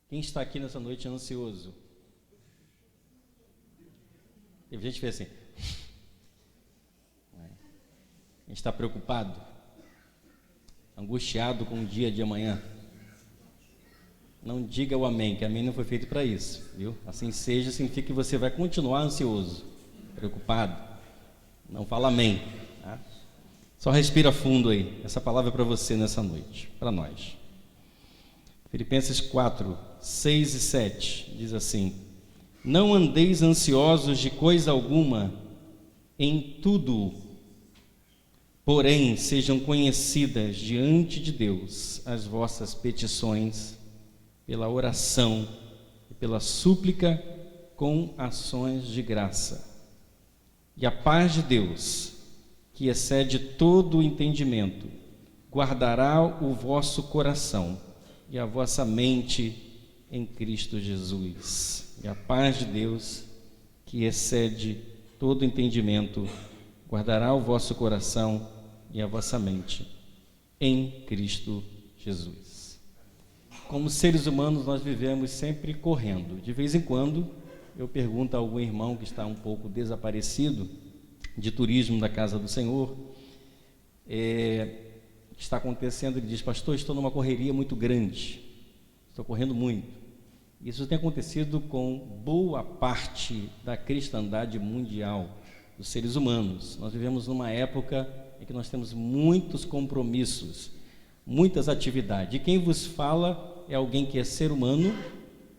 Quem está aqui nessa noite ansioso? Teve gente que fez assim. A gente está preocupado, angustiado com o dia de amanhã. Não diga o amém, que amém não foi feito para isso, viu? Assim seja, significa que você vai continuar ansioso, preocupado. Não fala amém, tá? Só respira fundo aí. Essa palavra é para você nessa noite, para nós. Filipenses 4, 6 e 7 diz assim: não andeis ansiosos de coisa alguma, em tudo, porém sejam conhecidas diante de Deus as vossas petições, pela oração e pela súplica com ações de graça. E a paz de Deus, que excede todo o entendimento, guardará o vosso coração e a vossa mente em Cristo Jesus. E a paz de Deus, que excede todo o entendimento, guardará o vosso coração e a vossa mente em Cristo Jesus. Como seres humanos, nós vivemos sempre correndo. De vez em quando, eu pergunto a algum irmão que está um pouco desaparecido de turismo da casa do Senhor, o que está acontecendo. Ele diz: pastor, estou numa correria muito grande, estou correndo muito. Isso tem acontecido com boa parte da cristandade mundial, dos seres humanos. Nós vivemos numa época em que nós temos muitos compromissos, muitas atividades. E quem vos fala é alguém que é ser humano,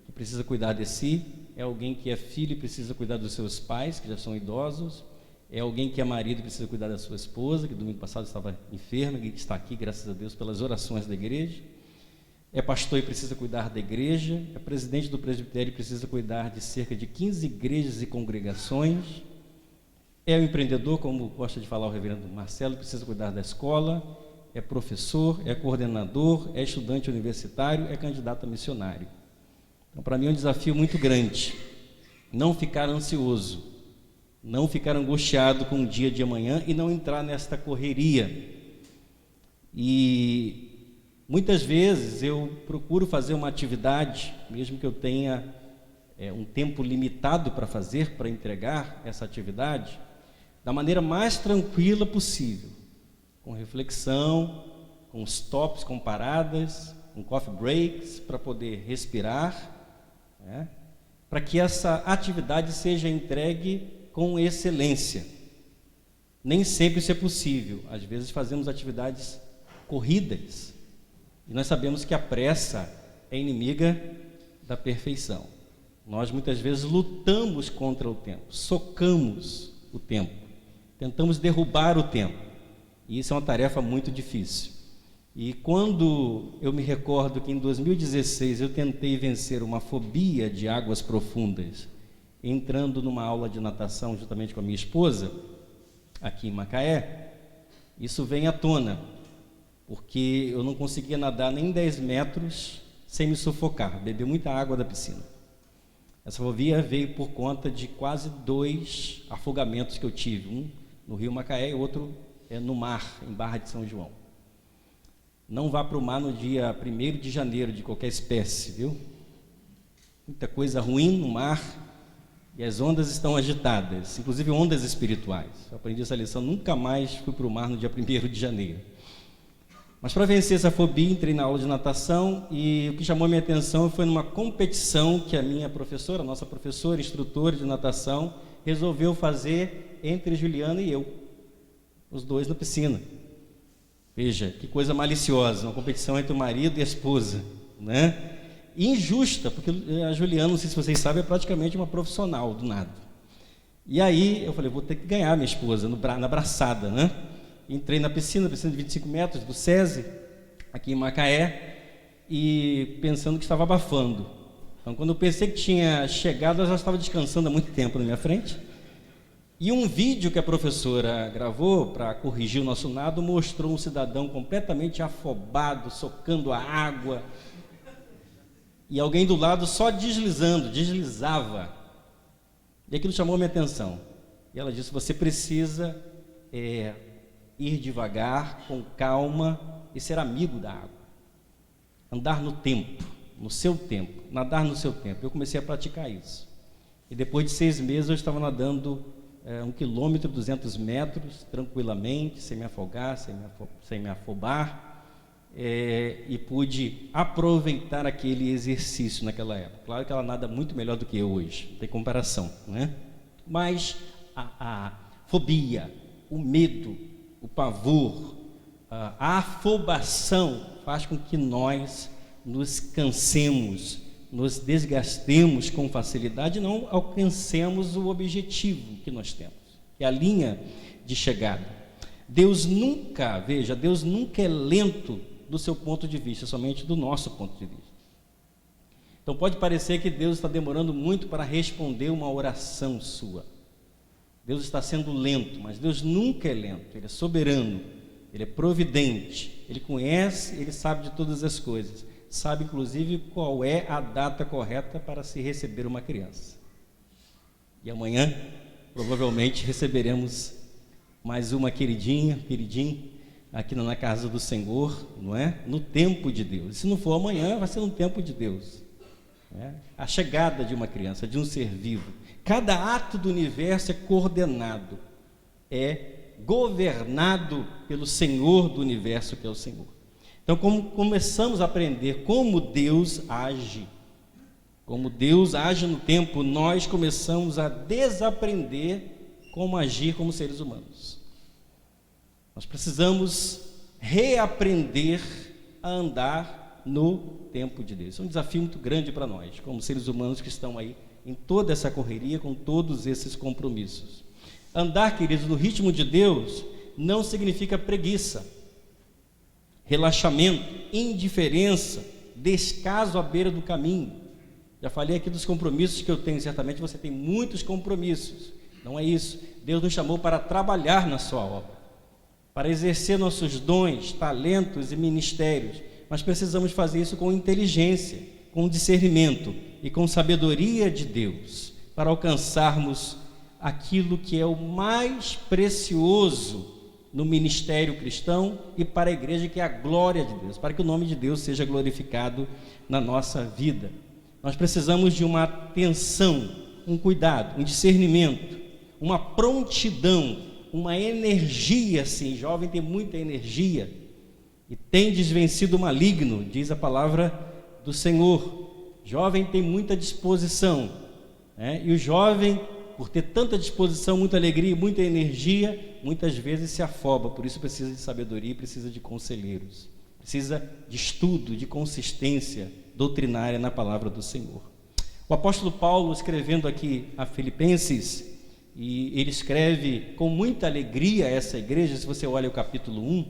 que precisa cuidar de si, é alguém que é filho e precisa cuidar dos seus pais, que já são idosos, é alguém que é marido e precisa cuidar da sua esposa, que domingo passado estava enferma e que está aqui, graças a Deus, pelas orações da igreja. É pastor e precisa cuidar da igreja, é presidente do presbitério e precisa cuidar de cerca de 15 igrejas e congregações, é um empreendedor, como gosta de falar o reverendo Marcelo, precisa cuidar da escola, é professor, é coordenador, é estudante universitário, é candidato a missionário. Então, para mim é um desafio muito grande, não ficar ansioso, não ficar angustiado com o dia de amanhã e não entrar nesta correria. E muitas vezes eu procuro fazer uma atividade, mesmo que eu tenha um tempo limitado para fazer, para entregar essa atividade, da maneira mais tranquila possível, com reflexão, com stops, com paradas, com coffee breaks, para poder respirar, para que essa atividade seja entregue com excelência. Nem sempre isso é possível. Às vezes fazemos atividades corridas, e nós sabemos que a pressa é inimiga da perfeição. Nós muitas vezes lutamos contra o tempo, socamos o tempo, tentamos derrubar o tempo, e isso é uma tarefa muito difícil. E quando eu me recordo que em 2016 eu tentei vencer uma fobia de águas profundas, entrando numa aula de natação juntamente com a minha esposa, aqui em Macaé, isso vem à tona, porque eu não conseguia nadar nem 10 metros sem me sufocar, beber muita água da piscina. Essa fobia veio por conta de quase 2 afogamentos que eu tive, um no rio Macaé e outro no mar, em Barra de São João. Não vá para o mar no dia 1º de janeiro de qualquer espécie, viu? Muita coisa ruim no mar e as ondas estão agitadas, inclusive ondas espirituais. Eu aprendi essa lição, nunca mais fui para o mar no dia 1º de janeiro. Mas para vencer essa fobia, entrei na aula de natação e o que chamou a minha atenção foi numa competição que a minha professora, a nossa professora, instrutora de natação, resolveu fazer entre Juliana e eu, os dois na piscina. Veja, que coisa maliciosa, uma competição entre o marido e a esposa, né? E injusta, porque a Juliana, não sei se vocês sabem, é praticamente uma profissional do nado. E aí eu falei, vou ter que ganhar minha esposa na braçada, né? Entrei na piscina de 25 metros do SESI, aqui em Macaé, e pensando que estava abafando. Então, quando eu pensei que tinha chegado, ela já estava descansando há muito tempo na minha frente. E um vídeo que a professora gravou para corrigir o nosso nado mostrou um cidadão completamente afobado, socando a água, e alguém do lado só deslizava. E aquilo chamou a minha atenção. E ela disse, você precisa ir devagar, com calma, e ser amigo da água. Andar no tempo no seu tempo, nadar no seu tempo. Eu comecei a praticar isso. E depois de 6 meses eu estava nadando 1 quilômetro, 200 metros, tranquilamente, sem me afogar, sem me afobar. E pude aproveitar aquele exercício naquela época. Claro que ela nada muito melhor do que eu hoje, não tem comparação, né? Mas a fobia, o medo, o pavor, a afobação faz com que nós nos cansemos, nos desgastemos com facilidade e não alcancemos o objetivo que nós temos, que é a linha de chegada. Deus nunca é lento do seu ponto de vista, somente do nosso ponto de vista. Então pode parecer que Deus está demorando muito para responder uma oração sua. Deus está sendo lento, mas Deus nunca é lento. Ele é soberano, Ele é providente, Ele conhece, Ele sabe de todas as coisas. Sabe inclusive qual é a data correta para se receber uma criança. E amanhã provavelmente receberemos mais uma queridinho aqui na casa do Senhor, não é? No tempo de Deus. Se não for amanhã, vai ser no tempo de Deus. A chegada de uma criança, de um ser vivo. Cada ato do universo é coordenado, é governado pelo Senhor do universo, que é o Senhor. Então, como começamos a aprender como Deus age no tempo, nós começamos a desaprender como agir como seres humanos. Nós precisamos reaprender a andar no tempo de Deus. É um desafio muito grande para nós, como seres humanos que estão aí em toda essa correria, com todos esses compromissos. Andar, queridos, no ritmo de Deus não significa preguiça, relaxamento, indiferença, descaso à beira do caminho. Já falei aqui dos compromissos que eu tenho, certamente você tem muitos compromissos. Não é isso. Deus nos chamou para trabalhar na sua obra, para exercer nossos dons, talentos e ministérios, mas precisamos fazer isso com inteligência, com discernimento e com sabedoria de Deus, para alcançarmos aquilo que é o mais precioso no ministério cristão e para a igreja, que é a glória de Deus, para que o nome de Deus seja glorificado na nossa vida. Nós precisamos de uma atenção, um cuidado, um discernimento, uma prontidão, uma energia. Sim, jovem tem muita energia e tendes vencido o maligno, diz a palavra do Senhor. Jovem tem muita disposição, e o jovem, por ter tanta disposição, muita alegria, muita energia, muitas vezes se afoba. Por isso precisa de sabedoria, precisa de conselheiros, precisa de estudo, de consistência doutrinária na palavra do Senhor. O apóstolo Paulo, escrevendo aqui a Filipenses, e ele escreve com muita alegria a essa igreja. Se você olha o capítulo 1,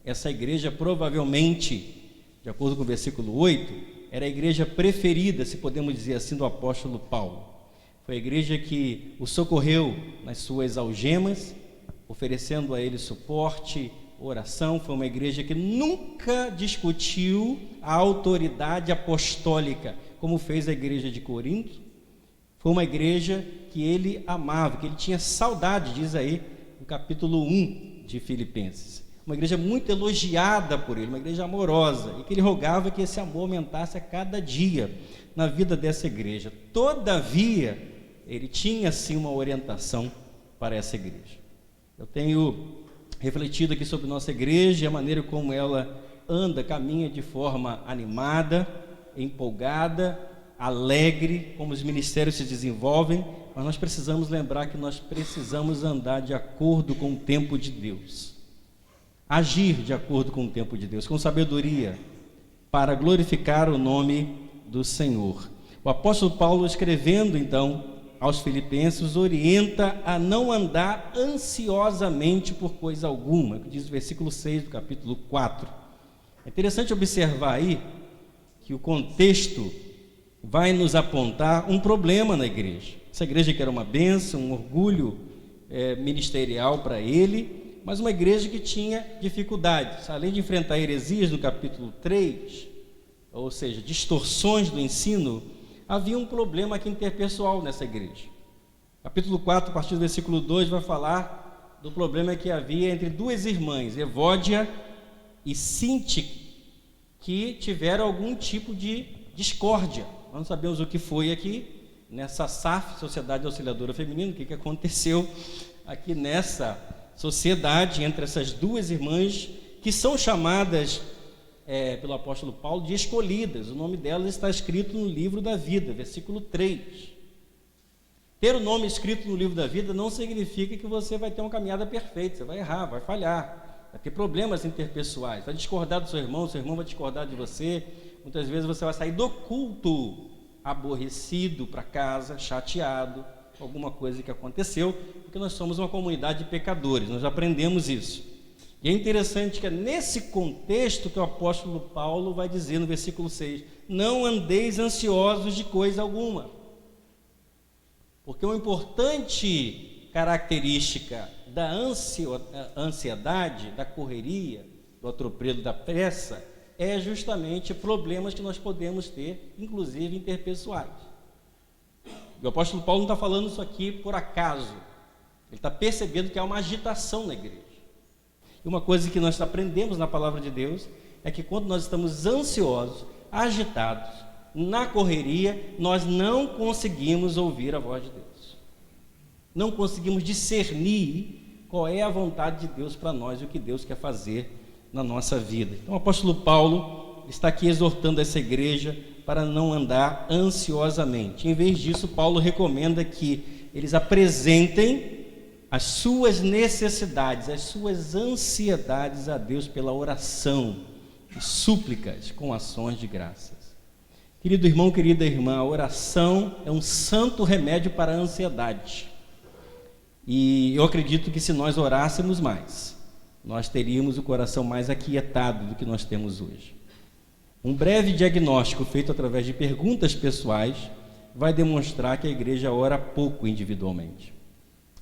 essa igreja provavelmente, de acordo com o versículo 8, era a igreja preferida, se podemos dizer assim, do apóstolo Paulo. Foi a igreja que o socorreu nas suas algemas, oferecendo a ele suporte, oração. Foi uma igreja que nunca discutiu a autoridade apostólica, como fez a igreja de Corinto. Foi uma igreja que ele amava, que ele tinha saudade, diz aí no capítulo 1 de Filipenses. Uma igreja muito elogiada por ele, uma igreja amorosa, e que ele rogava que esse amor aumentasse a cada dia na vida dessa igreja. Todavia, ele tinha sim uma orientação para essa igreja. Eu tenho refletido aqui sobre nossa igreja e a maneira como ela anda, caminha de forma animada, empolgada, alegre, como os ministérios se desenvolvem, mas nós precisamos lembrar que nós precisamos andar de acordo com o tempo de Deus, agir de acordo com o tempo de Deus, com sabedoria, para glorificar o nome do Senhor. O apóstolo Paulo, escrevendo então aos Filipenses, orienta a não andar ansiosamente por coisa alguma, que diz o versículo 6 do capítulo 4. É interessante observar aí que o contexto vai nos apontar um problema na igreja. Essa igreja que era uma bênção, um orgulho ministerial para ele, mas uma igreja que tinha dificuldades. Além de enfrentar heresias no capítulo 3, ou seja, distorções do ensino, havia um problema aqui interpessoal nessa igreja. Capítulo 4, a partir do versículo 2, vai falar do problema que havia entre duas irmãs, Evódia e Sintique, que tiveram algum tipo de discórdia. Nós não sabemos o que foi aqui, nessa SAF, Sociedade Auxiliadora Feminina, o que aconteceu aqui nessa sociedade entre essas duas irmãs, que são chamadas pelo apóstolo Paulo de escolhidas. O nome delas está escrito no livro da vida, versículo 3. Ter o nome escrito no livro da vida não significa que você vai ter uma caminhada perfeita. Você vai errar, vai falhar, vai ter problemas interpessoais, vai discordar do seu irmão vai discordar de você. Muitas vezes você vai sair do culto aborrecido para casa, chateado, alguma coisa que aconteceu, porque nós somos uma comunidade de pecadores, nós aprendemos isso. E é interessante que é nesse contexto que o apóstolo Paulo vai dizer no versículo 6, não andeis ansiosos de coisa alguma. Porque uma importante característica da ansiedade, da correria, do atropelo, da pressa, é justamente problemas que nós podemos ter, inclusive interpessoais. E o apóstolo Paulo não está falando isso aqui por acaso. Ele está percebendo que há uma agitação na igreja. E uma coisa que nós aprendemos na palavra de Deus é que quando nós estamos ansiosos, agitados, na correria, nós não conseguimos ouvir a voz de Deus. Não conseguimos discernir qual é a vontade de Deus para nós e o que Deus quer fazer na nossa vida. Então o apóstolo Paulo está aqui exortando essa igreja para não andar ansiosamente. Em vez disso, Paulo recomenda que eles apresentem as suas necessidades, as suas ansiedades a Deus pela oração e súplicas com ações de graças. Querido irmão, querida irmã, a oração é um santo remédio para a ansiedade. E eu acredito que se nós orássemos mais, nós teríamos o coração mais aquietado do que nós temos hoje. Um breve diagnóstico feito através de perguntas pessoais vai demonstrar que a igreja ora pouco individualmente.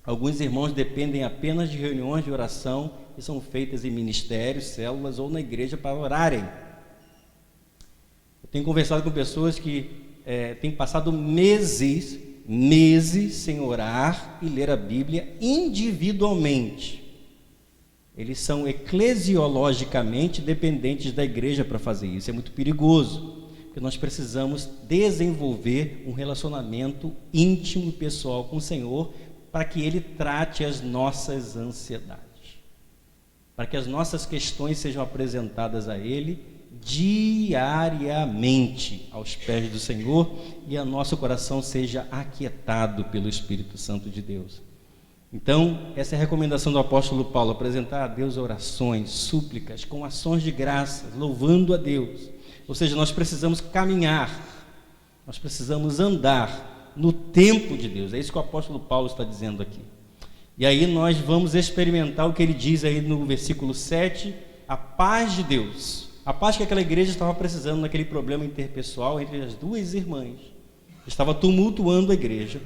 Alguns irmãos dependem apenas de reuniões de oração que são feitas em ministérios, células ou na igreja para orarem. Eu tenho conversado com pessoas que têm passado meses sem orar e ler a Bíblia individualmente. Eles são eclesiologicamente dependentes da igreja para fazer isso. É muito perigoso, porque nós precisamos desenvolver um relacionamento íntimo, pessoal com o Senhor, para que Ele trate as nossas ansiedades, para que as nossas questões sejam apresentadas a Ele diariamente aos pés do Senhor e o nosso coração seja aquietado pelo Espírito Santo de Deus. Então, essa é a recomendação do apóstolo Paulo, apresentar a Deus orações, súplicas, com ações de graças, louvando a Deus. Ou seja, nós precisamos caminhar, nós precisamos andar no tempo de Deus. É isso que o apóstolo Paulo está dizendo aqui. E aí nós vamos experimentar o que ele diz aí no versículo 7, a paz de Deus. A paz que aquela igreja estava precisando naquele problema interpessoal entre as duas irmãs. Estava tumultuando a igreja.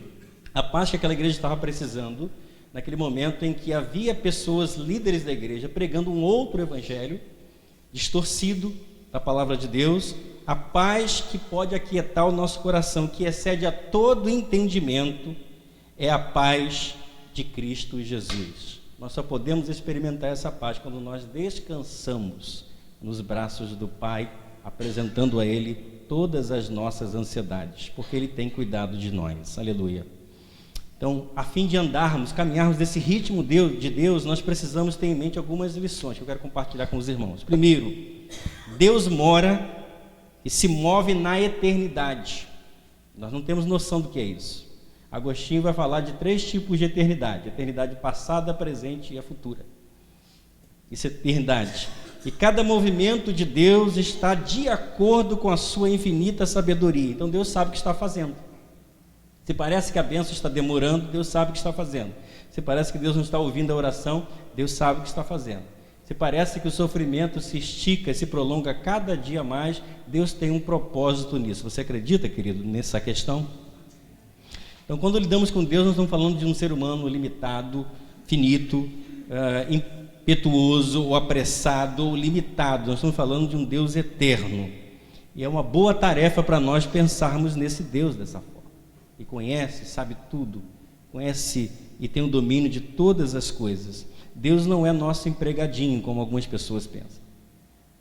A paz que aquela igreja estava precisando naquele momento em que havia pessoas, líderes da igreja, pregando um outro evangelho, distorcido da palavra de Deus, a paz que pode aquietar o nosso coração, que excede a todo entendimento, é a paz de Cristo Jesus. Nós só podemos experimentar essa paz quando nós descansamos nos braços do Pai, apresentando a Ele todas as nossas ansiedades, porque Ele tem cuidado de nós. Aleluia. Então, a fim de caminharmos desse ritmo de Deus, nós precisamos ter em mente algumas lições que eu quero compartilhar com os irmãos. Primeiro, Deus mora e se move na eternidade. Nós não temos noção do que é isso. Agostinho vai falar de 3 tipos de eternidade: eternidade passada, presente e a futura. Isso é eternidade. E cada movimento de Deus está de acordo com a sua infinita sabedoria. Então Deus sabe o que está fazendo. Se parece que a bênção está demorando, Deus sabe o que está fazendo. Se parece que Deus não está ouvindo a oração, Deus sabe o que está fazendo. Se parece que o sofrimento se estica, se prolonga cada dia mais, Deus tem um propósito nisso. Você acredita, querido, nessa questão? Então, quando lidamos com Deus, nós estamos falando de um ser humano limitado, finito, impetuoso, ou apressado, ou limitado. Nós estamos falando de um Deus eterno. E é uma boa tarefa para nós pensarmos nesse Deus dessa forma. E conhece, sabe tudo, conhece e tem o domínio de todas as coisas. Deus não é nosso empregadinho, como algumas pessoas pensam.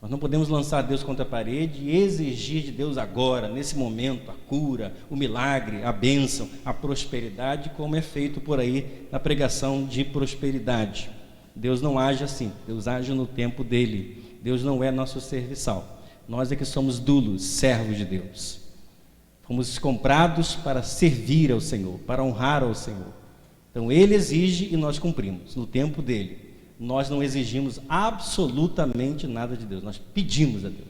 Nós não podemos lançar Deus contra a parede e exigir de Deus agora, nesse momento, a cura, o milagre, a bênção, a prosperidade, como é feito por aí na pregação de prosperidade. Deus não age assim, Deus age no tempo dele. Deus não é nosso serviçal. Nós é que somos dulos, servos de Deus. Fomos comprados para servir ao Senhor, para honrar ao Senhor. Então ele exige e nós cumprimos, no tempo dele. Nós não exigimos absolutamente nada de Deus, nós pedimos a Deus,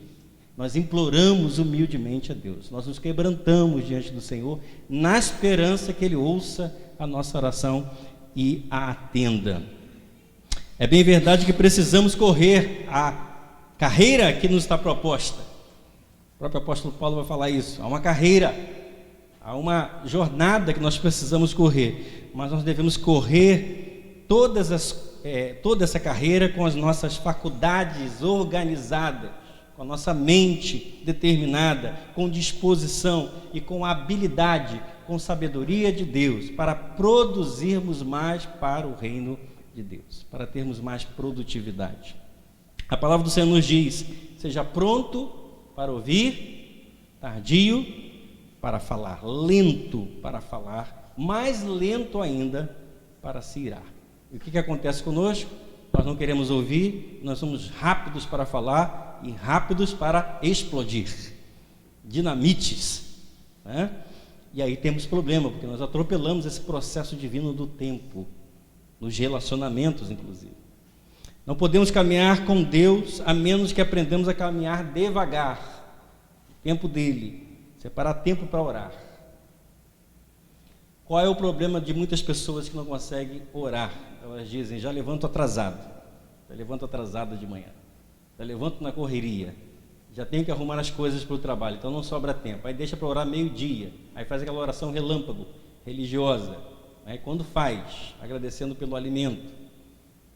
nós imploramos humildemente a Deus, nós nos quebrantamos diante do Senhor, na esperança que Ele ouça a nossa oração e a atenda. É bem verdade que precisamos correr a carreira que nos está proposta. O próprio apóstolo Paulo vai falar isso, há uma carreira, há uma jornada que nós precisamos correr, mas nós devemos correr toda essa carreira com as nossas faculdades organizadas, com a nossa mente determinada, com disposição e com habilidade, com sabedoria de Deus, para produzirmos mais para o reino de Deus, para termos mais produtividade. A palavra do Senhor nos diz: seja pronto para ouvir, tardio para falar, lento para falar, mais lento ainda para se irar. E o que acontece conosco? Nós não queremos ouvir, nós somos rápidos para falar e rápidos para explodir, dinamites, né? E aí temos problema, porque nós atropelamos esse processo divino do tempo, nos relacionamentos inclusive. Não podemos caminhar com Deus a menos que aprendamos a caminhar devagar, o tempo dele, separar tempo para orar. Qual é o problema de muitas pessoas que não conseguem orar? Elas dizem: já levanto atrasado, já levanto atrasado de manhã, já levanto na correria, já tenho que arrumar as coisas para o trabalho, então não sobra tempo. Aí deixa para orar meio-dia, aí faz aquela oração relâmpago, religiosa, aí quando faz, agradecendo pelo alimento,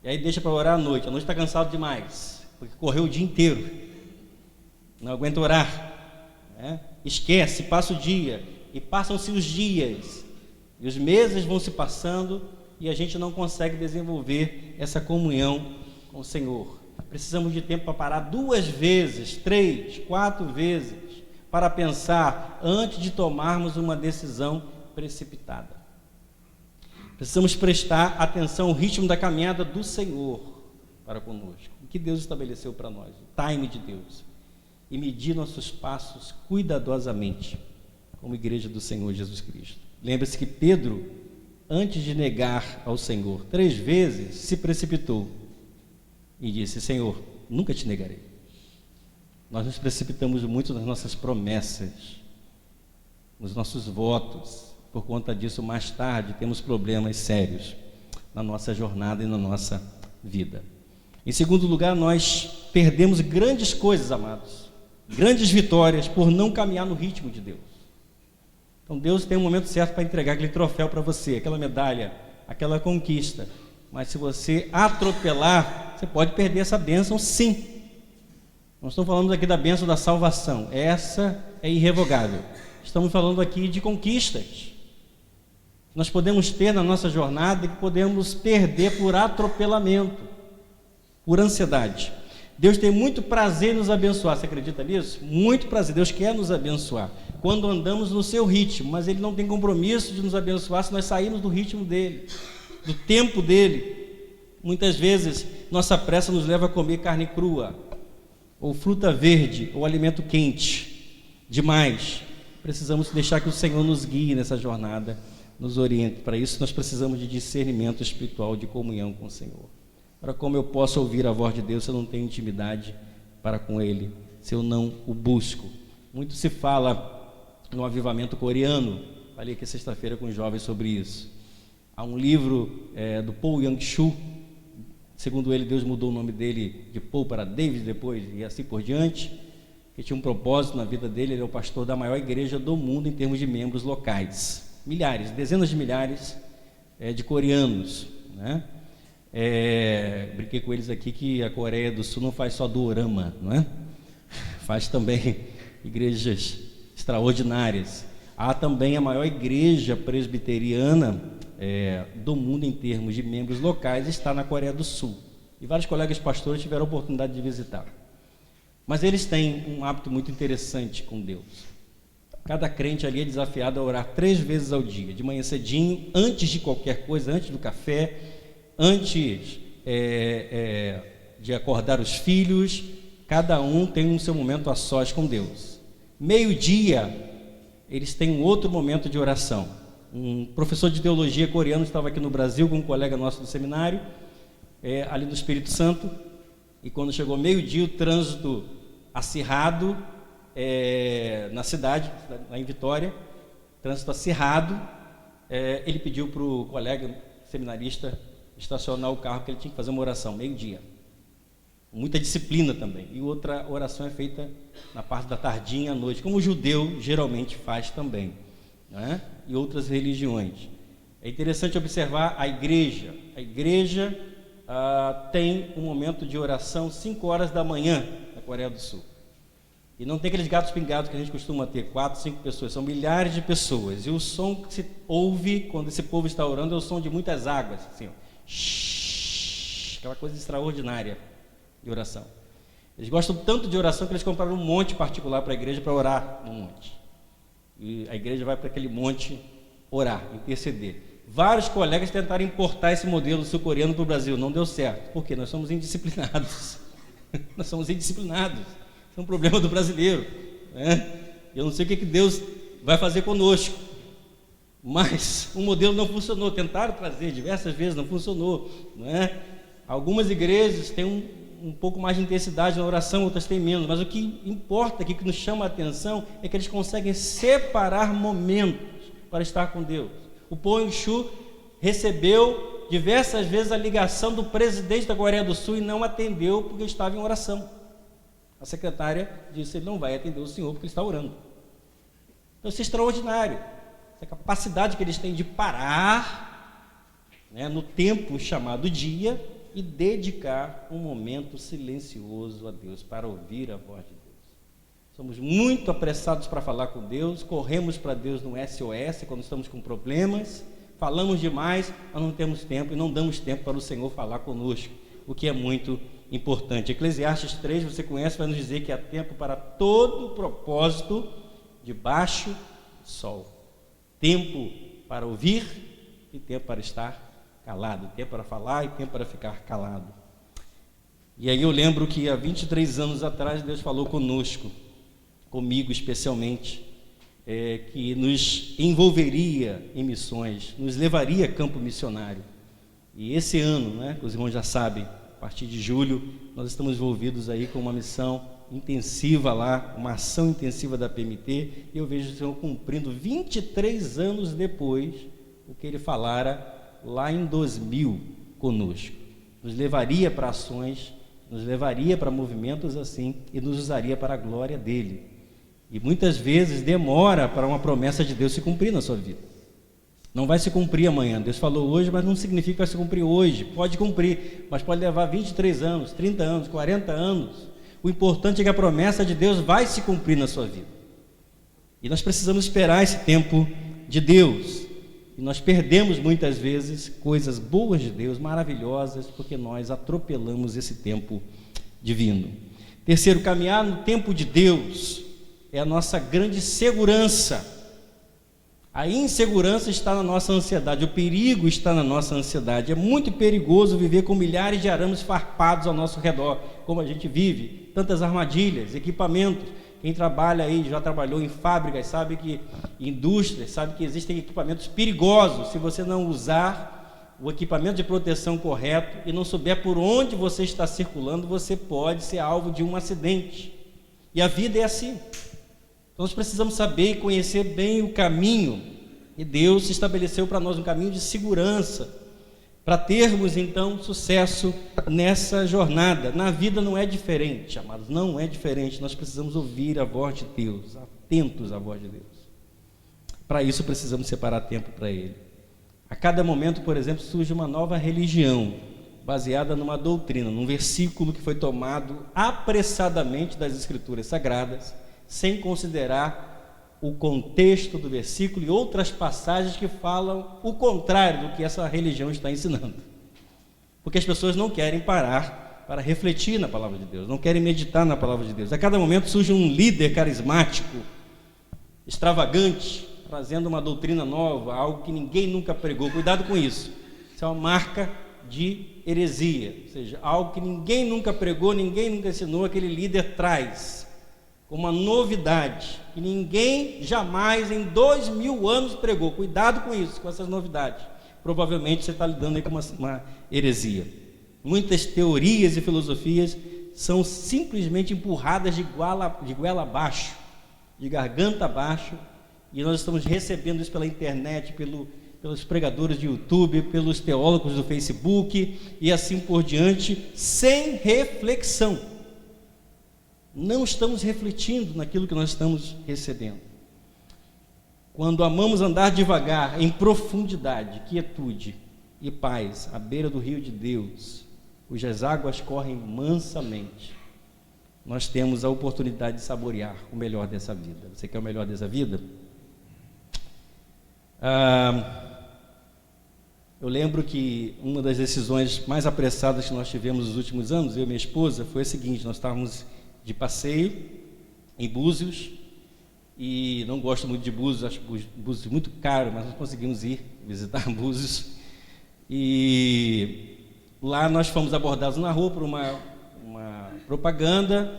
e aí deixa para orar à noite está cansado demais, porque correu o dia inteiro, não aguenta orar, né? Esquece, passa o dia, e passam-se os dias, e os meses vão se passando, e a gente não consegue desenvolver essa comunhão com o Senhor. Precisamos de tempo para parar 2 vezes, 3, 4 vezes, para pensar antes de tomarmos uma decisão precipitada. Precisamos prestar atenção ao ritmo da caminhada do Senhor para conosco, o que Deus estabeleceu para nós, o time de Deus, e medir nossos passos cuidadosamente, como igreja do Senhor Jesus Cristo. Lembre-se que Pedro, antes de negar ao Senhor 3 vezes, se precipitou e disse: Senhor, nunca te negarei. Nós nos precipitamos muito nas nossas promessas, nos nossos votos. Por conta disso, mais tarde, temos problemas sérios na nossa jornada e na nossa vida. Em segundo lugar, nós perdemos grandes coisas, amados, grandes vitórias, por não caminhar no ritmo de Deus. Então Deus tem um momento certo para entregar aquele troféu para você, aquela medalha, aquela conquista. Mas se você atropelar, você pode perder essa bênção, sim. Nós estamos falando aqui da bênção da salvação, essa é irrevogável. Estamos falando aqui de conquistas que nós podemos ter na nossa jornada e que podemos perder por atropelamento, por ansiedade. Deus tem muito prazer em nos abençoar, você acredita nisso? Muito prazer, Deus quer nos abençoar quando andamos no seu ritmo, mas Ele não tem compromisso de nos abençoar se nós sairmos do ritmo dEle, do tempo dEle. Muitas vezes nossa pressa nos leva a comer carne crua, ou fruta verde, ou alimento quente demais. Precisamos deixar que o Senhor nos guie nessa jornada, nos oriente. Para isso nós precisamos de discernimento espiritual, de comunhão com o Senhor. Para como eu posso ouvir a voz de Deus se eu não tenho intimidade para com Ele, se eu não o busco? Muito se fala no avivamento coreano, falei aqui sexta-feira com os jovens sobre isso. Há um livro do Paul Young-Soo, segundo ele, Deus mudou o nome dele de Paul para David depois, e assim por diante, que tinha um propósito na vida dele. Ele é o pastor da maior igreja do mundo em termos de membros locais, milhares, dezenas de milhares de coreanos, né? Brinquei com eles aqui que a Coreia do Sul não faz só dorama, não é? Faz também igrejas extraordinárias. Há também a maior igreja presbiteriana do mundo em termos de membros locais, está na Coreia do Sul, e vários colegas pastores tiveram a oportunidade de visitar. Mas eles têm um hábito muito interessante com Deus. Cada crente ali é desafiado a orar 3 vezes ao dia, de manhã cedinho, antes de qualquer coisa, antes do café, antes de acordar os filhos. Cada um tem um seu momento a sós com Deus. Meio-dia, eles têm um outro momento de oração. Um professor de teologia coreano estava aqui no Brasil com um colega nosso do seminário, ali no Espírito Santo, e quando chegou meio-dia, o trânsito acirrado na cidade, lá em Vitória, trânsito acirrado, ele pediu para o colega seminarista estacionar o carro, porque ele tinha que fazer uma oração, meio-dia. Muita disciplina também. E outra oração é feita na parte da tardinha à noite, como o judeu geralmente faz também, né? E outras religiões. É interessante observar a igreja. A igreja tem um momento de oração 5 horas da manhã na Coreia do Sul. E não tem aqueles gatos pingados que a gente costuma ter, 4, 5 pessoas, são milhares de pessoas. E o som que se ouve quando esse povo está orando é o som de muitas águas, assim, ó. Aquela coisa extraordinária de oração. Eles gostam tanto de oração que eles compraram um monte particular para a igreja para orar no monte. E a igreja vai para aquele monte orar, interceder. Vários colegas tentaram importar esse modelo sul-coreano para o Brasil, não deu certo, porque nós somos indisciplinados. Nós somos indisciplinados. Isso é um problema do brasileiro, né? Eu não sei o que Deus vai fazer conosco, mas o modelo não funcionou. Tentaram trazer diversas vezes, não funcionou, né? Algumas igrejas têm um pouco mais de intensidade na oração, outras têm menos, mas o que importa aqui, que nos chama a atenção, é que eles conseguem separar momentos para estar com Deus. O Poon Shu recebeu diversas vezes a ligação do presidente da Coreia do Sul e não atendeu porque estava em oração. A secretária disse: ele não vai atender o senhor porque ele está orando. Então isso é extraordinário, essa capacidade que eles têm de parar, né, no tempo chamado dia, e dedicar um momento silencioso a Deus, para ouvir a voz de Deus. Somos muito apressados para falar com Deus, corremos para Deus no SOS quando estamos com problemas, falamos demais, mas não temos tempo e não damos tempo para o Senhor falar conosco, o que é muito importante. Eclesiastes 3, você conhece, vai nos dizer que há tempo para todo propósito debaixo do sol. Tempo para ouvir e tempo para estar calado, tempo para falar e tempo para ficar calado. E aí eu lembro que há 23 anos atrás Deus falou conosco, comigo especialmente, que nos envolveria em missões, nos levaria a campo missionário. E esse ano, né, que os irmãos já sabem, a partir de julho, nós estamos envolvidos aí com uma missão intensiva lá, uma ação intensiva da PMT, e eu vejo o Senhor cumprindo 23 anos depois o que Ele falara lá em 2000 conosco. Nos levaria para ações, nos levaria para movimentos assim e nos usaria para a glória dele. E muitas vezes demora para uma promessa de Deus se cumprir na sua vida. Não vai se cumprir amanhã. Deus falou hoje, mas não significa que vai se cumprir hoje. Pode cumprir, mas pode levar 23 anos, 30 anos, 40 anos. O importante é que a promessa de Deus vai se cumprir na sua vida. E nós precisamos esperar esse tempo de Deus. E nós perdemos muitas vezes coisas boas de Deus, maravilhosas, porque nós atropelamos esse tempo divino. Terceiro, caminhar no tempo de Deus é a nossa grande segurança. A insegurança está na nossa ansiedade, o perigo está na nossa ansiedade. É muito perigoso viver com milhares de arames farpados ao nosso redor, como a gente vive, tantas armadilhas, equipamentos. Quem trabalha aí, já trabalhou em fábricas, sabe que, indústrias, sabe que existem equipamentos perigosos. Se você não usar o equipamento de proteção correto e não souber por onde você está circulando, você pode ser alvo de um acidente. E a vida é assim. Então nós precisamos saber e conhecer bem o caminho, e Deus estabeleceu para nós um caminho de segurança, para termos então sucesso nessa jornada. Na vida não é diferente, amados, não é diferente. Nós precisamos ouvir a voz de Deus, atentos à voz de Deus. Para isso precisamos separar tempo para Ele. A cada momento, por exemplo, surge uma nova religião, baseada numa doutrina, num versículo que foi tomado apressadamente das Escrituras Sagradas, sem considerar o contexto do versículo e outras passagens que falam o contrário do que essa religião está ensinando. Porque as pessoas não querem parar para refletir na palavra de Deus, não querem meditar na palavra de Deus. A cada momento surge um líder carismático, extravagante, trazendo uma doutrina nova, algo que ninguém nunca pregou. Cuidado com isso. Isso é uma marca de heresia, ou seja, algo que ninguém nunca pregou, ninguém nunca ensinou, aquele líder traz como uma novidade, que ninguém jamais em 2000 anos pregou. Cuidado com isso, com essas novidades. Provavelmente você está lidando aí com uma heresia. Muitas teorias e filosofias são simplesmente empurradas de goela abaixo, de garganta abaixo, e nós estamos recebendo isso pela internet, pelos pregadores de YouTube, pelos teólogos do Facebook e assim por diante, sem reflexão. Não estamos refletindo naquilo que nós estamos recebendo. Quando amamos andar devagar, em profundidade, quietude e paz, à beira do rio de Deus, cujas águas correm mansamente, nós temos a oportunidade de saborear o melhor dessa vida. Você quer o melhor dessa vida? Eu lembro que uma das decisões mais apressadas que nós tivemos nos últimos anos, eu e minha esposa, foi a seguinte: nós estávamos de passeio em Búzios, e não gosto muito de Búzios, acho Búzios muito caro, mas nós conseguimos ir visitar Búzios, e lá nós fomos abordados na rua por uma propaganda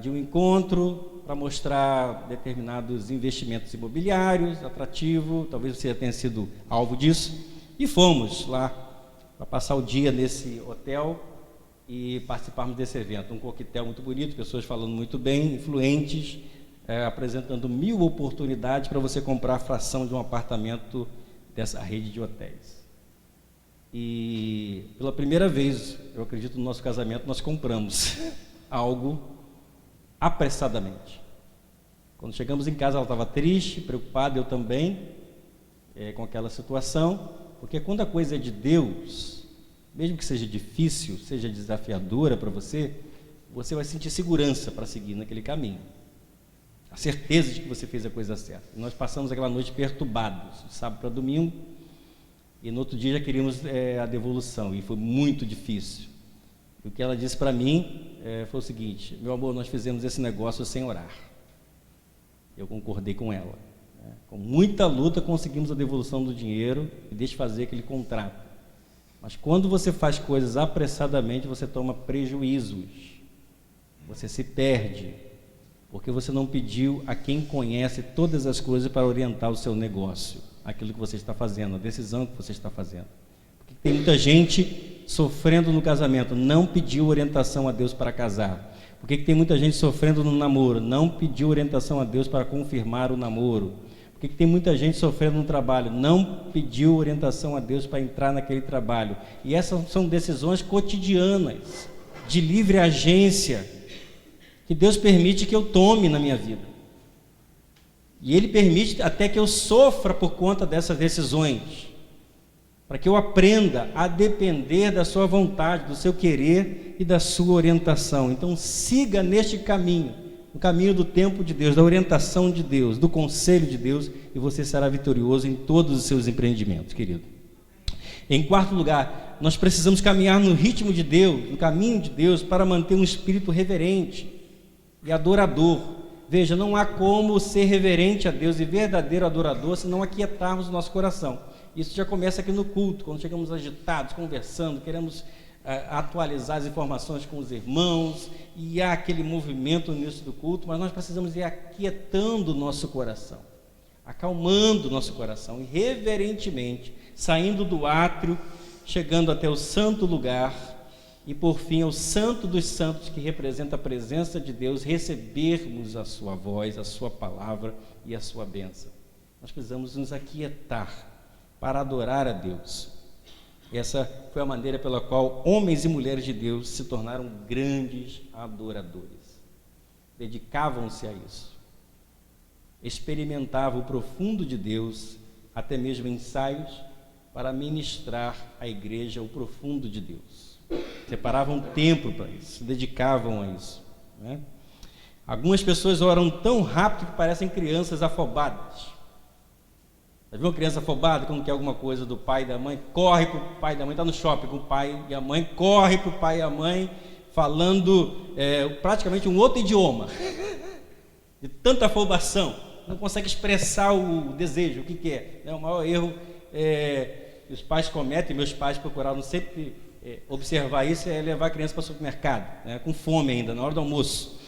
de um encontro para mostrar determinados investimentos imobiliários, atrativo, talvez você já tenha sido alvo disso, e fomos lá para passar o dia nesse hotel e participarmos desse evento. Um coquetel muito bonito, pessoas falando muito bem, influentes, apresentando 1000 oportunidades para você comprar a fração de um apartamento dessa rede de hotéis. E pela primeira vez, eu acredito, no nosso casamento, nós compramos algo apressadamente. Quando chegamos em casa, ela estava triste, preocupada, eu também, com aquela situação, porque quando a coisa é de Deus, mesmo que seja difícil, seja desafiadora para você, você vai sentir segurança para seguir naquele caminho, a certeza de que você fez a coisa certa. E nós passamos aquela noite perturbados, de sábado para domingo, e no outro dia já queríamos a devolução, e foi muito difícil. E o que ela disse para mim foi o seguinte: meu amor, nós fizemos esse negócio sem orar. Eu concordei com ela. Com muita luta conseguimos a devolução do dinheiro e deixa fazer aquele contrato. Mas quando você faz coisas apressadamente, você toma prejuízos, você se perde, porque você não pediu a quem conhece todas as coisas para orientar o seu negócio, aquilo que você está fazendo, a decisão que você está fazendo. Porque tem muita gente sofrendo no casamento, não pediu orientação a Deus para casar. Por que tem muita gente sofrendo no namoro? Não pediu orientação a Deus para confirmar o namoro. Por que tem muita gente sofrendo no trabalho? Não pediu orientação a Deus para entrar naquele trabalho. E essas são decisões cotidianas, de livre agência, que Deus permite que eu tome na minha vida. E Ele permite até que eu sofra por conta dessas decisões, para que eu aprenda a depender da sua vontade, do seu querer e da sua orientação. Então siga neste caminho, o caminho do tempo de Deus, da orientação de Deus, do conselho de Deus, e você será vitorioso em todos os seus empreendimentos, querido. Em quarto lugar, nós precisamos caminhar no ritmo de Deus, no caminho de Deus, para manter um espírito reverente e adorador. Veja, não há como ser reverente a Deus e verdadeiro adorador se não aquietarmos o nosso coração. Isso já começa aqui no culto, quando chegamos agitados, conversando, queremos atualizar as informações com os irmãos, e há aquele movimento no início do culto, mas nós precisamos ir aquietando o nosso coração, acalmando o nosso coração, e reverentemente, saindo do átrio, chegando até o santo lugar, e por fim ao santo dos santos, que representa a presença de Deus, recebermos a sua voz, a sua palavra e a sua bênção. Nós precisamos nos aquietar para adorar a Deus. Essa foi a maneira pela qual homens e mulheres de Deus se tornaram grandes adoradores. Dedicavam-se a isso. Experimentavam o profundo de Deus, até mesmo ensaios para ministrar à igreja o profundo de Deus. Separavam tempo para isso, se dedicavam a isso, né? Algumas pessoas oram tão rápido que parecem crianças afobadas. Já viu uma criança afobada, quando quer alguma coisa do pai e da mãe? Corre para o pai e da mãe, está no shopping com o pai e a mãe, corre para o pai e a mãe, falando praticamente um outro idioma, de tanta afobação, não consegue expressar o desejo, o que quer. O maior erro que os pais cometem, meus pais procuraram sempre observar isso, é levar a criança para o supermercado, com fome ainda, na hora do almoço.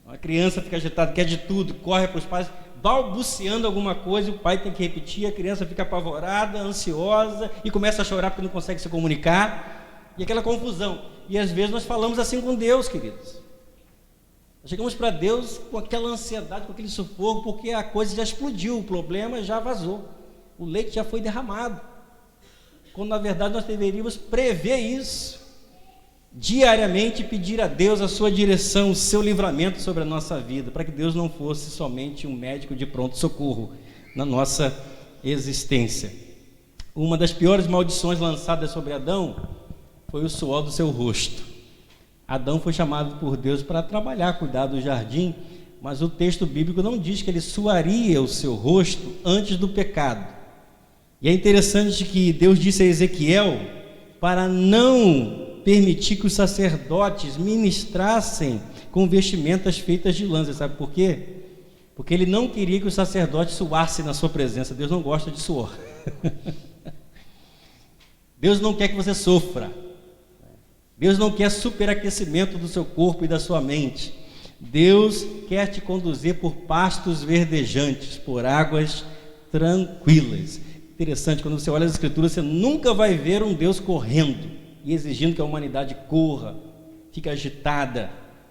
A criança fica agitada, quer de tudo, corre para os pais, balbuciando alguma coisa, o pai tem que repetir, a criança fica apavorada, ansiosa e começa a chorar porque não consegue se comunicar, e aquela confusão. E às vezes nós falamos assim com Deus, queridos. Nós chegamos para Deus com aquela ansiedade, com aquele sufoco, porque a coisa já explodiu, o problema já vazou, o leite já foi derramado, quando na verdade nós deveríamos prever isso, diariamente pedir a Deus a sua direção, o seu livramento sobre a nossa vida, para que Deus não fosse somente um médico de pronto-socorro na nossa existência. Uma das piores maldições lançadas sobre Adão foi o suor do seu rosto. Adão foi chamado por Deus para trabalhar, cuidar do jardim, mas o texto bíblico não diz que ele suaria o seu rosto antes do pecado. E é interessante que Deus disse a Ezequiel para não permitir que os sacerdotes ministrassem com vestimentas feitas de lã. Sabe por quê? Porque ele não queria que os sacerdotes suassem na sua presença. Deus não gosta de suor. Deus não quer que você sofra. Deus não quer superaquecimento do seu corpo e da sua mente. Deus quer te conduzir por pastos verdejantes, por águas tranquilas. Interessante, quando você olha as Escrituras, você nunca vai ver um Deus correndo e exigindo que a humanidade corra, fique agitada.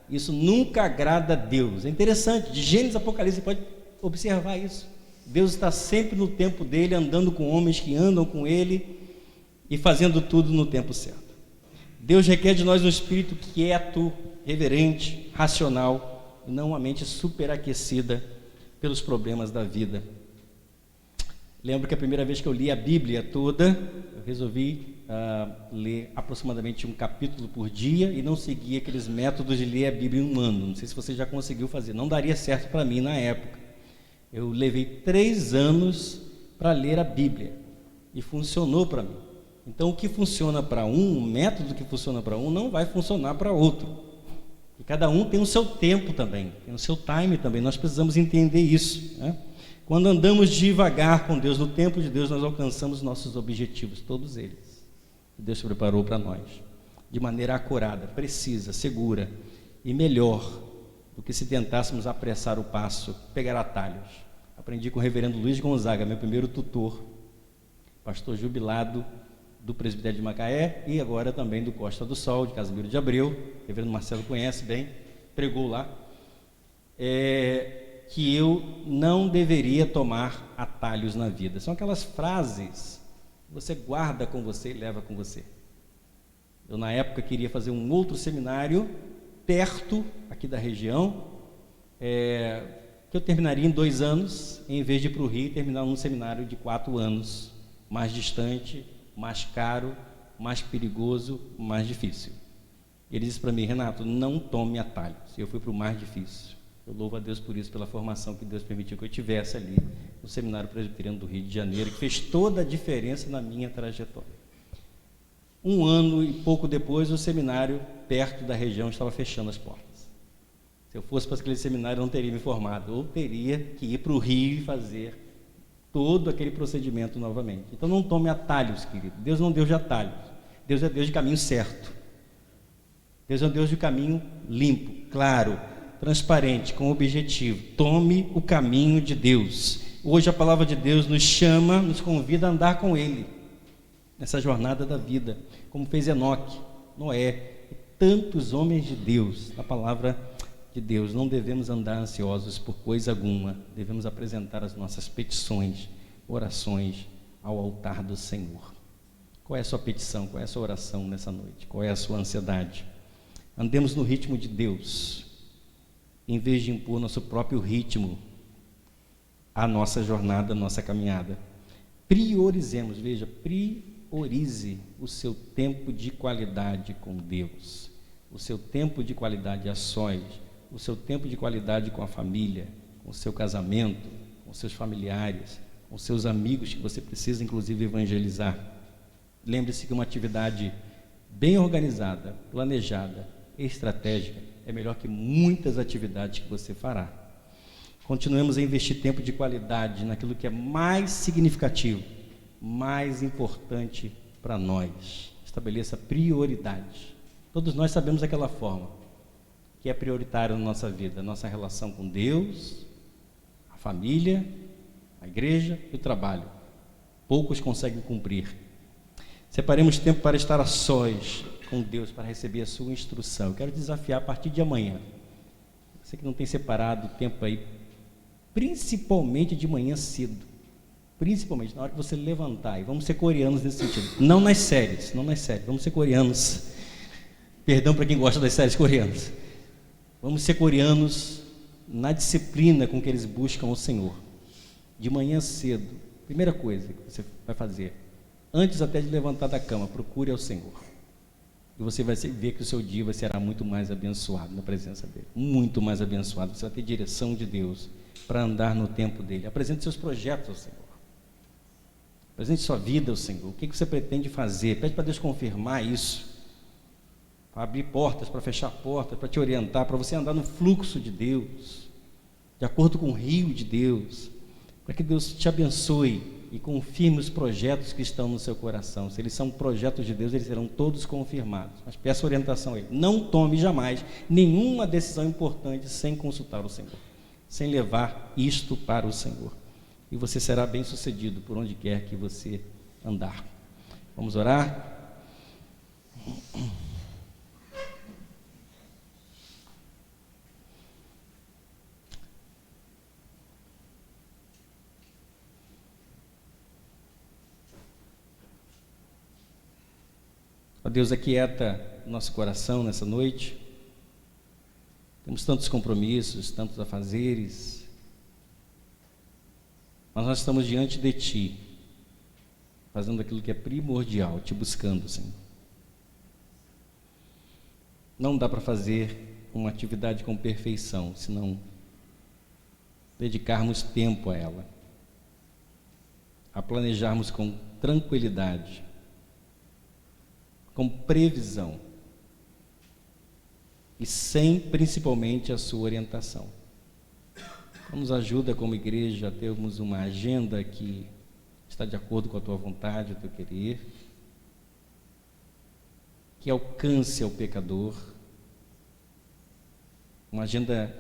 Isso nunca agrada a Deus. É interessante, de Gênesis a Apocalipse, você pode observar isso. Deus está sempre no tempo dele, andando com homens que andam com ele e fazendo tudo no tempo certo. Deus requer de nós um espírito quieto, reverente, racional, e não uma mente superaquecida pelos problemas da vida. Lembro que a primeira vez que eu li a Bíblia toda, eu resolvi ler aproximadamente um capítulo por dia e não seguir aqueles métodos de ler a Bíblia em um ano. Não sei se você já conseguiu fazer, não daria certo para mim na época. Eu levei 3 anos para ler a Bíblia e funcionou para mim. Então, o que funciona para um, o método que funciona para um, não vai funcionar para outro. E cada um tem o seu tempo também, tem o seu time também. Nós precisamos entender isso, né? Quando andamos devagar com Deus, no tempo de Deus, nós alcançamos nossos objetivos, todos eles, que Deus preparou para nós, de maneira acurada, precisa, segura e melhor do que se tentássemos apressar o passo, pegar atalhos. Aprendi com o reverendo Luiz Gonzaga, meu primeiro tutor, pastor jubilado do presbitério de Macaé e agora também do Costa do Sol, de Casimiro de Abreu. O reverendo Marcelo conhece bem, pregou lá. Que eu não deveria tomar atalhos na vida. São aquelas frases que você guarda com você e leva com você. Eu, na época, queria fazer um outro seminário perto aqui da região, que eu terminaria em 2 anos, em vez de ir para o Rio e terminar um seminário de 4 anos, mais distante, mais caro, mais perigoso, mais difícil. Ele disse para mim: Renato, não tome atalhos. Eu fui para o mais difícil. Eu louvo a Deus por isso, pela formação que Deus permitiu que eu tivesse ali no Seminário Presbiteriano do Rio de Janeiro, que fez toda a diferença na minha trajetória. 1 ano e pouco depois, o seminário perto da região estava fechando as portas. Se eu fosse para aquele seminário, eu não teria me formado, ou teria que ir para o Rio e fazer todo aquele procedimento novamente. Então não tome atalhos, querido. Deus não é Deus de atalhos. Deus é Deus de caminho certo. Deus é um Deus de caminho limpo, claro, transparente, com objetivo. Tome o caminho de Deus. Hoje a palavra de Deus nos chama, nos convida a andar com Ele nessa jornada da vida, como fez Enoque, Noé e tantos homens de Deus. Na palavra de Deus, não devemos andar ansiosos por coisa alguma, devemos apresentar as nossas petições, orações ao altar do Senhor. Qual é a sua petição? Qual é a sua oração nessa noite? Qual é a sua ansiedade? Andemos no ritmo de Deus, em vez de impor nosso próprio ritmo à nossa jornada, à nossa caminhada. Priorizemos, veja, priorize o seu tempo de qualidade com Deus, o seu tempo de qualidade a sós, o seu tempo de qualidade com a família, com o seu casamento, com seus familiares, com seus amigos que você precisa, inclusive, evangelizar. Lembre-se que uma atividade bem organizada, planejada, estratégica, é melhor que muitas atividades que você fará. Continuemos a investir tempo de qualidade naquilo que é mais significativo, mais importante para nós. Estabeleça prioridades. Todos nós sabemos aquela forma que é prioritária na nossa vida, a nossa relação com Deus, a família, a igreja e o trabalho. Poucos conseguem cumprir. Separemos tempo para estar a sós com Deus, para receber a sua instrução. Eu quero desafiar a partir de amanhã. Você que não tem separado tempo aí, principalmente de manhã cedo, principalmente na hora que você levantar, e vamos ser coreanos nesse sentido, não nas séries, vamos ser coreanos, perdão para quem gosta das séries coreanas, vamos ser coreanos na disciplina com que eles buscam o Senhor. De manhã cedo, primeira coisa que você vai fazer, antes até de levantar da cama, procure ao Senhor. E você vai ver que o seu dia será muito mais abençoado na presença dEle. Muito mais abençoado. Você vai ter direção de Deus para andar no tempo dEle. Apresente seus projetos ao Senhor. Apresente sua vida ao Senhor. O que você pretende fazer? Pede para Deus confirmar isso. Para abrir portas, para fechar portas, para te orientar, para você andar no fluxo de Deus, de acordo com o rio de Deus, para que Deus te abençoe e confirme os projetos que estão no seu coração. Se eles são projetos de Deus, eles serão todos confirmados. Mas peça orientação a Ele. Não tome jamais nenhuma decisão importante sem consultar o Senhor, sem levar isto para o Senhor. E você será bem sucedido por onde quer que você andar. Vamos orar? Ó Deus, aquieta nosso coração nessa noite. Temos tantos compromissos, tantos afazeres, mas nós estamos diante de Ti, fazendo aquilo que é primordial, Te buscando, Senhor. Não dá para fazer uma atividade com perfeição, se não dedicarmos tempo a ela, a planejarmos com tranquilidade, com previsão e sem, principalmente, a sua orientação. Então, nos ajuda como igreja a termos uma agenda que está de acordo com a Tua vontade, o Teu querer, que alcance ao pecador, uma agenda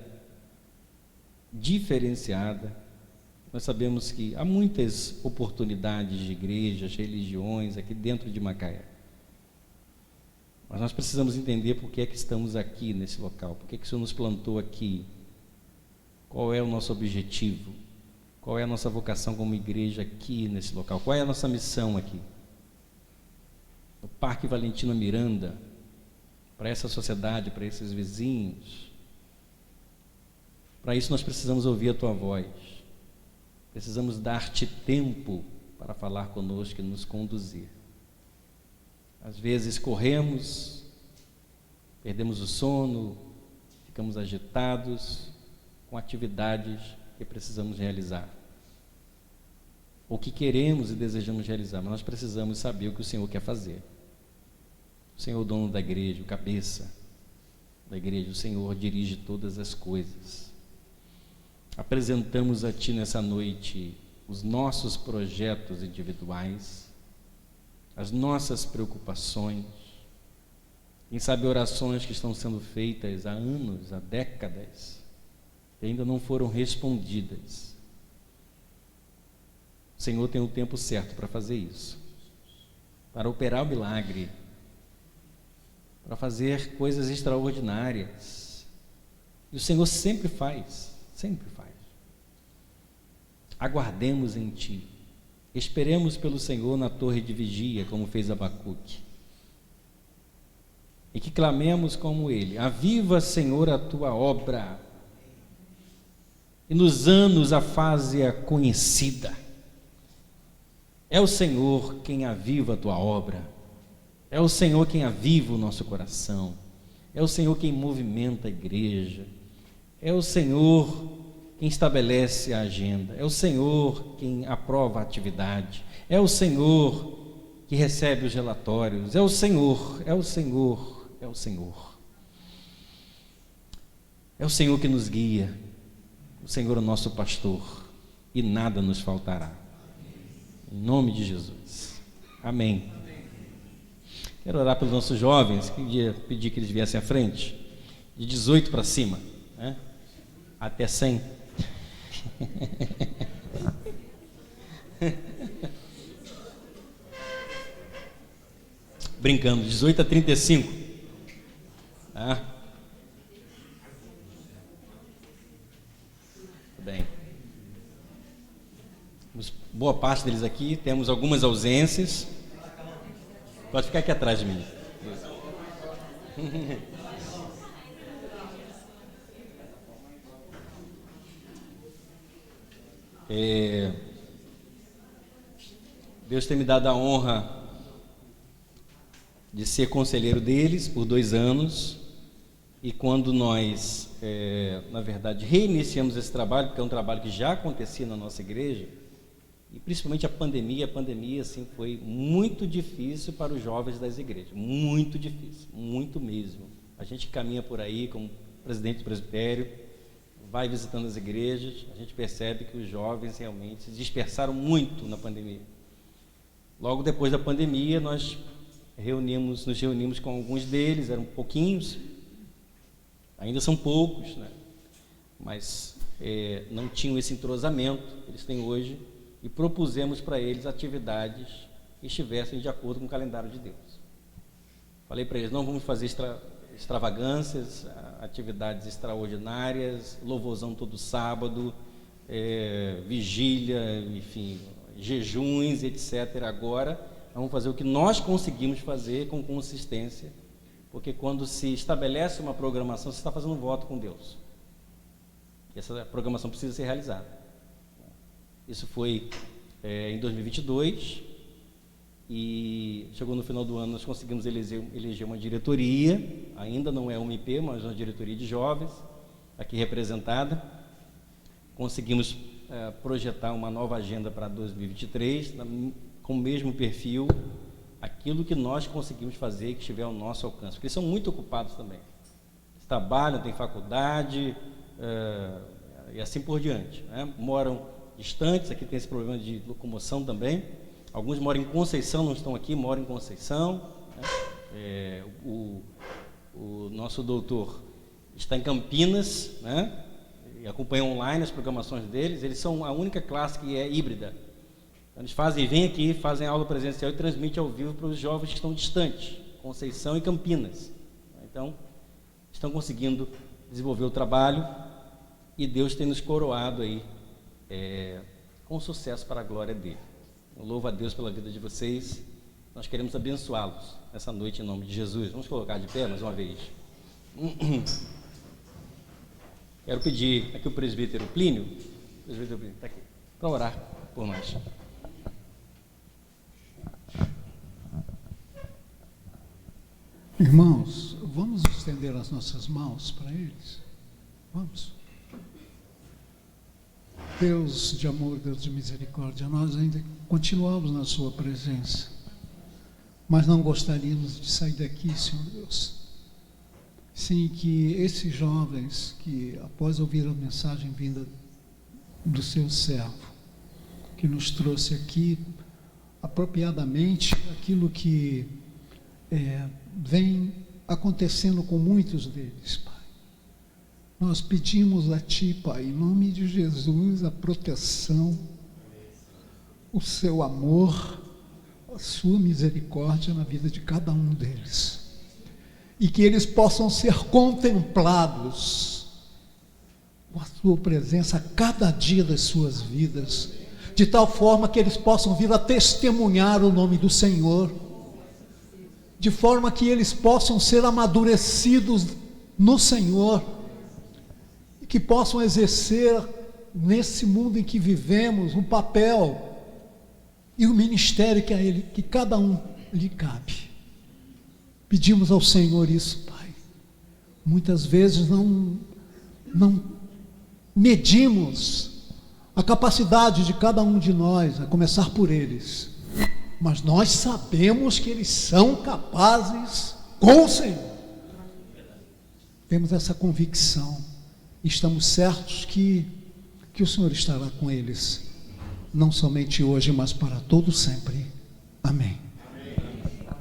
diferenciada. Nós sabemos que há muitas oportunidades de igrejas, religiões aqui dentro de Macaé. Mas nós precisamos entender por que é que estamos aqui nesse local, por que é que o Senhor nos plantou aqui, qual é o nosso objetivo, qual é a nossa vocação como igreja aqui nesse local, qual é a nossa missão aqui. No Parque Valentina Miranda, para essa sociedade, para esses vizinhos. Para isso nós precisamos ouvir a Tua voz, precisamos dar-Te tempo para falar conosco e nos conduzir. Às vezes corremos, perdemos o sono, ficamos agitados com atividades que precisamos realizar, ou que queremos e desejamos realizar, mas nós precisamos saber o que o Senhor quer fazer. O Senhor é o dono da igreja, o cabeça da igreja, o Senhor dirige todas as coisas. Apresentamos a Ti nessa noite os nossos projetos individuais, as nossas preocupações, quem sabe orações que estão sendo feitas há anos, há décadas, que ainda não foram respondidas. O Senhor tem o tempo certo para fazer isso, para operar o milagre, para fazer coisas extraordinárias. E o Senhor sempre faz, sempre faz. Aguardemos em Ti. Esperemos pelo Senhor na torre de vigia, como fez Abacuque. E que clamemos como ele: aviva, Senhor, a Tua obra, e nos anos a faze-a conhecida. É o Senhor quem aviva a Tua obra, é o Senhor quem aviva o nosso coração, é o Senhor quem movimenta a igreja, é o Senhor quem estabelece a agenda, é o Senhor quem aprova a atividade, é o Senhor que recebe os relatórios, é o Senhor, é o Senhor, é o Senhor. É o Senhor que nos guia, o Senhor é o nosso pastor, e nada nos faltará. Em nome de Jesus. Amém. Quero orar pelos nossos jovens, queria pedir que eles viessem à frente, de 18 para cima, né? Até 100. Brincando, 18 a 35. Tá? Bem. Boa parte deles aqui, temos algumas ausências. Pode ficar aqui atrás de mim. Deus tem me dado a honra de ser conselheiro deles por 2 anos, e quando nós, na verdade, reiniciamos esse trabalho, porque é um trabalho que já acontecia na nossa igreja, e principalmente a pandemia assim, foi muito difícil para os jovens das igrejas, muito difícil, muito mesmo. A gente caminha por aí como presidente do presbitério, vai visitando as igrejas, a gente percebe que os jovens realmente se dispersaram muito na pandemia. Logo depois da pandemia, nós nos reunimos com alguns deles, eram pouquinhos, ainda são poucos, né? Mas não tinham esse entrosamento que eles têm hoje, e propusemos para eles atividades que estivessem de acordo com o calendário de Deus. Falei para eles, não vamos fazer extravagâncias, atividades extraordinárias, louvorzão todo sábado, vigília, enfim, jejuns, etc. Agora, vamos fazer o que nós conseguimos fazer com consistência, porque quando se estabelece uma programação, você está fazendo um voto com Deus. Essa programação precisa ser realizada. Isso foi em 2022, e chegou no final do ano, nós conseguimos eleger uma diretoria, ainda não é uma IP, mas uma diretoria de jovens, aqui representada. Conseguimos projetar uma nova agenda para 2023, com o mesmo perfil, aquilo que nós conseguimos fazer, que estiver ao nosso alcance, porque eles são muito ocupados também. Eles trabalham, têm faculdade, e assim por diante, né? Moram distantes, aqui tem esse problema de locomoção também. Alguns moram em Conceição, não estão aqui, moram em Conceição, né? O nosso doutor está em Campinas, né? E acompanha online as programações deles. Eles são a única classe que é híbrida. Então, eles vêm aqui, fazem aula presencial e transmitem ao vivo para os jovens que estão distantes, Conceição e Campinas. Então, estão conseguindo desenvolver o trabalho, e Deus tem nos coroado aí com sucesso para a glória dele. Eu louvo a Deus pela vida de vocês. Nós queremos abençoá-los essa noite em nome de Jesus. Vamos colocar de pé mais uma vez. Quero pedir aqui o presbítero Plínio, está aqui, para orar por nós. Irmãos, vamos estender as nossas mãos para eles? Vamos. Deus de amor, Deus de misericórdia, nós ainda continuamos na sua presença, mas não gostaríamos de sair daqui, Senhor Deus, sem que esses jovens que, após ouvir a mensagem vinda do seu servo, que nos trouxe aqui apropriadamente aquilo que vem acontecendo com muitos deles, Pai. Nós pedimos a Ti, Pai, em nome de Jesus, a proteção, o Seu amor, a Sua misericórdia na vida de cada um deles, e que eles possam ser contemplados com a Sua presença a cada dia das suas vidas, de tal forma que eles possam vir a testemunhar o nome do Senhor, de forma que eles possam ser amadurecidos no Senhor, e que possam exercer nesse mundo em que vivemos o papel e o ministério que cada um lhe cabe. Pedimos ao Senhor isso, Pai. Muitas vezes não medimos a capacidade de cada um de nós, a começar por eles, mas nós sabemos que eles são capazes com o Senhor. Temos essa convicção, estamos certos que o Senhor estará com eles, não somente hoje, mas para todo sempre. Amém.